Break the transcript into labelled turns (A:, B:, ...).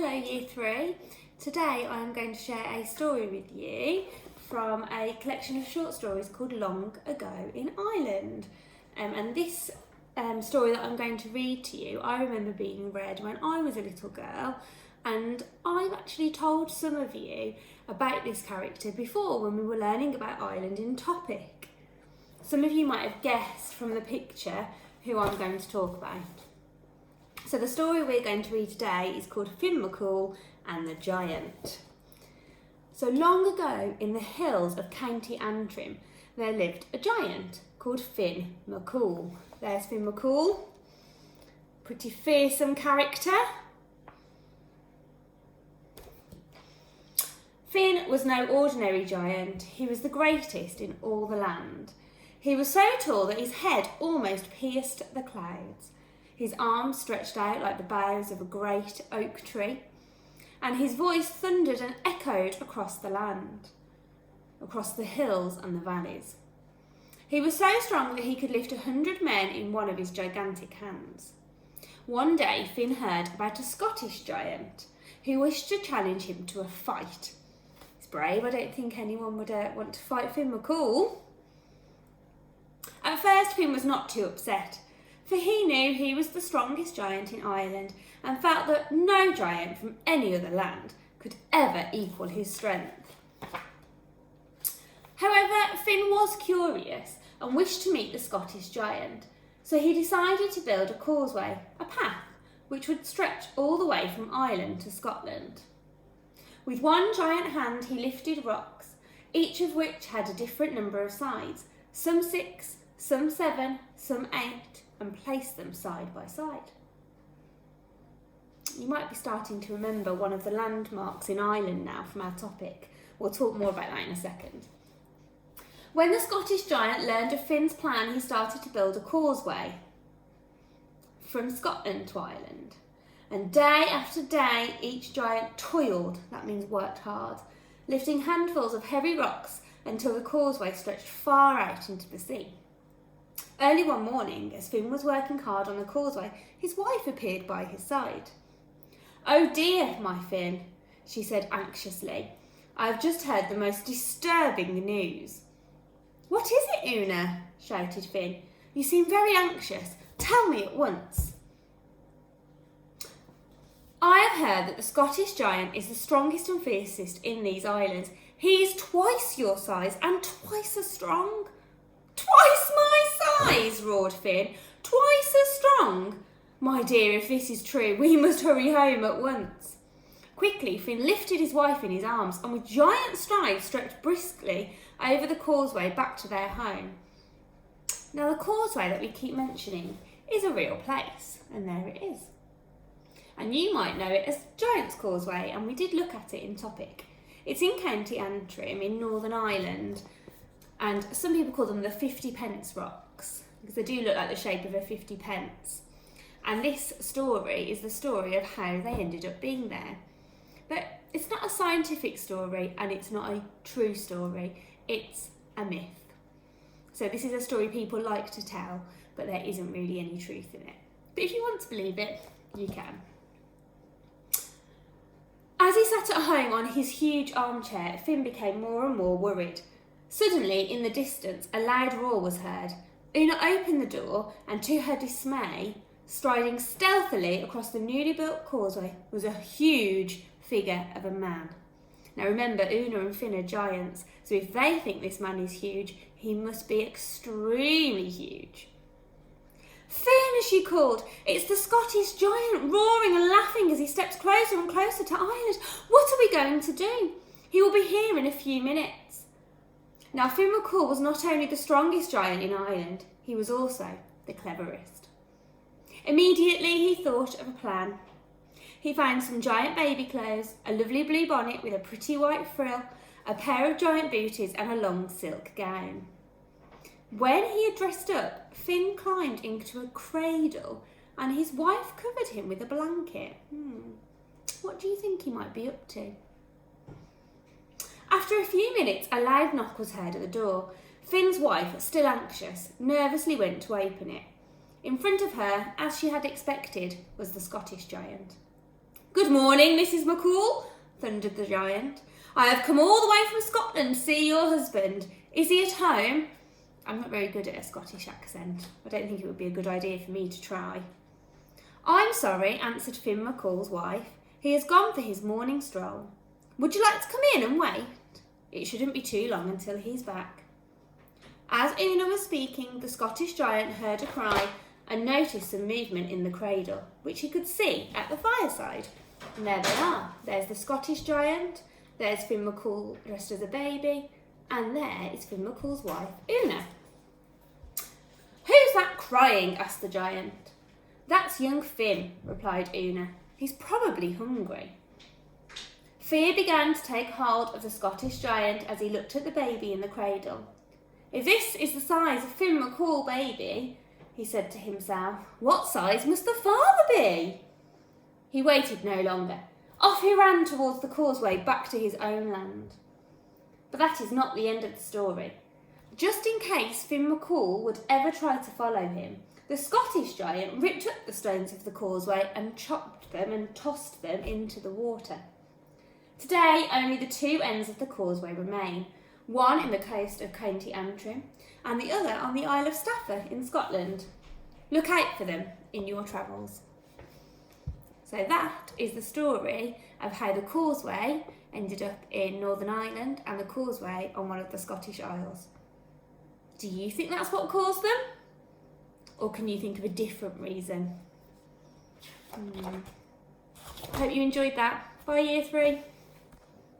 A: Hello Year 3. Today I am going to share a story with you from a collection of short stories called Long Ago in Ireland. And this story that I'm going to read to you, I remember being read when I was a little girl, and I've actually told some of you about this character before when we were learning about Ireland in topic. Some of you might have guessed from the picture who I'm going to talk about. So the story we're going to read today is called Finn MacCool and the Giant. So long ago in the hills of County Antrim, there lived a giant called Finn MacCool. There's Finn MacCool, pretty fearsome character. Finn was no ordinary giant, he was the greatest in all the land. He was so tall that his head almost pierced the clouds. His arms stretched out like the boughs of a great oak tree, and his voice thundered and echoed across the land, across the hills and the valleys. He was so strong that he could lift 100 men in one of his gigantic hands. One day, Finn heard about a Scottish giant who wished to challenge him to a fight. He's brave. I don't think anyone would want to fight Finn MacCool. At first, Finn was not too upset, for he knew he was the strongest giant in Ireland and felt that no giant from any other land could ever equal his strength. However, Finn was curious and wished to meet the Scottish giant, so he decided to build a causeway, a path, which would stretch all the way from Ireland to Scotland. With one giant hand he lifted rocks, each of which had a different number of sides, some 6, some 7, some 8, and placed them side by side. You might be starting to remember one of the landmarks in Ireland now from our topic. We'll talk more about that in a second. When the Scottish giant learned of Finn's plan, he started to build a causeway from Scotland to Ireland. And day after day, each giant toiled, that means worked hard, lifting handfuls of heavy rocks until the causeway stretched far out into the sea. Early one morning, as Finn was working hard on the causeway, his wife appeared by his side. "Oh dear, my Finn," she said anxiously. "I've just heard the most disturbing news." "What is it, Una?" shouted Finn. "You seem very anxious. Tell me at once." "I have heard that the Scottish giant is the strongest and fiercest in these islands. He is twice your size and twice as strong." "Twice my size!" roared Finn. "Twice as strong? My dear, if this is true, we must hurry home at once." Quickly, Finn lifted his wife in his arms and with giant strides stretched briskly over the causeway back to their home. Now, the causeway that we keep mentioning is a real place, and there it is. And you might know it as Giant's Causeway, and we did look at it in topic. It's in County Antrim in Northern Ireland, and some people call them the 50 pence rocks because they do look like the shape of a 50 pence. And this story is the story of how they ended up being there. But it's not a scientific story and it's not a true story, it's a myth. So this is a story people like to tell, but there isn't really any truth in it. But if you want to believe it, you can. As he sat at home on his huge armchair, Finn became more and more worried. Suddenly, in the distance, a loud roar was heard. Una opened the door, and to her dismay, striding stealthily across the newly built causeway was a huge figure of a man. Now remember, Una and Finn are giants, so if they think this man is huge, he must be extremely huge. "Finn," she called, "it's the Scottish giant, roaring and laughing as he steps closer and closer to Ireland. What are we going to do? He will be here in a few minutes." Now, Finn MacCool was not only the strongest giant in Ireland, he was also the cleverest. Immediately he thought of a plan. He found some giant baby clothes, a lovely blue bonnet with a pretty white frill, a pair of giant booties and a long silk gown. When he had dressed up, Finn climbed into a cradle and his wife covered him with a blanket. What do you think he might be up to? After a few minutes, a loud knock was heard at the door. Finn's wife, still anxious, nervously went to open it. In front of her, as she had expected, was the Scottish giant. "Good Good morning, Mrs. MacCool, thundered the giant. I have come all the way from Scotland to see your husband. Is he at home? I'm not very good at a Scottish accent. I don't think it would be a good idea for me to try. I'm sorry, answered Finn MacCool's wife. He has gone for his morning stroll. Would you like to come in and wait? It shouldn't be too long until he's back. As Una was speaking, the Scottish giant heard a cry and noticed some movement in the cradle, which he could see at the fireside. And there they are. There's the Scottish giant, there's Finn MacCool dressed as a baby, and there is Finn MacCool's wife, Una. Who's that crying? Asked the giant. That's young Finn, replied Una. He's probably hungry. Fear began to take hold of the Scottish giant as he looked at the baby in the cradle. If this is the size of Finn MacCool baby, he said to himself, what size must the father be? He waited no longer. Off he ran towards the causeway back to his own land. But that is not the end of the story. Just in case Finn MacCool would ever try to follow him, the Scottish giant ripped up the stones of the causeway and chopped them and tossed them into the water. Today, only the two ends of the causeway remain, one in the coast of County Antrim and the other on the Isle of Stafford in Scotland. Look out for them in your travels. So that is the story of how the causeway ended up in Northern Ireland and the causeway on one of the Scottish Isles. Do you think that's what caused them? Or can you think of a different reason? Hope you enjoyed that. Bye, Year 3.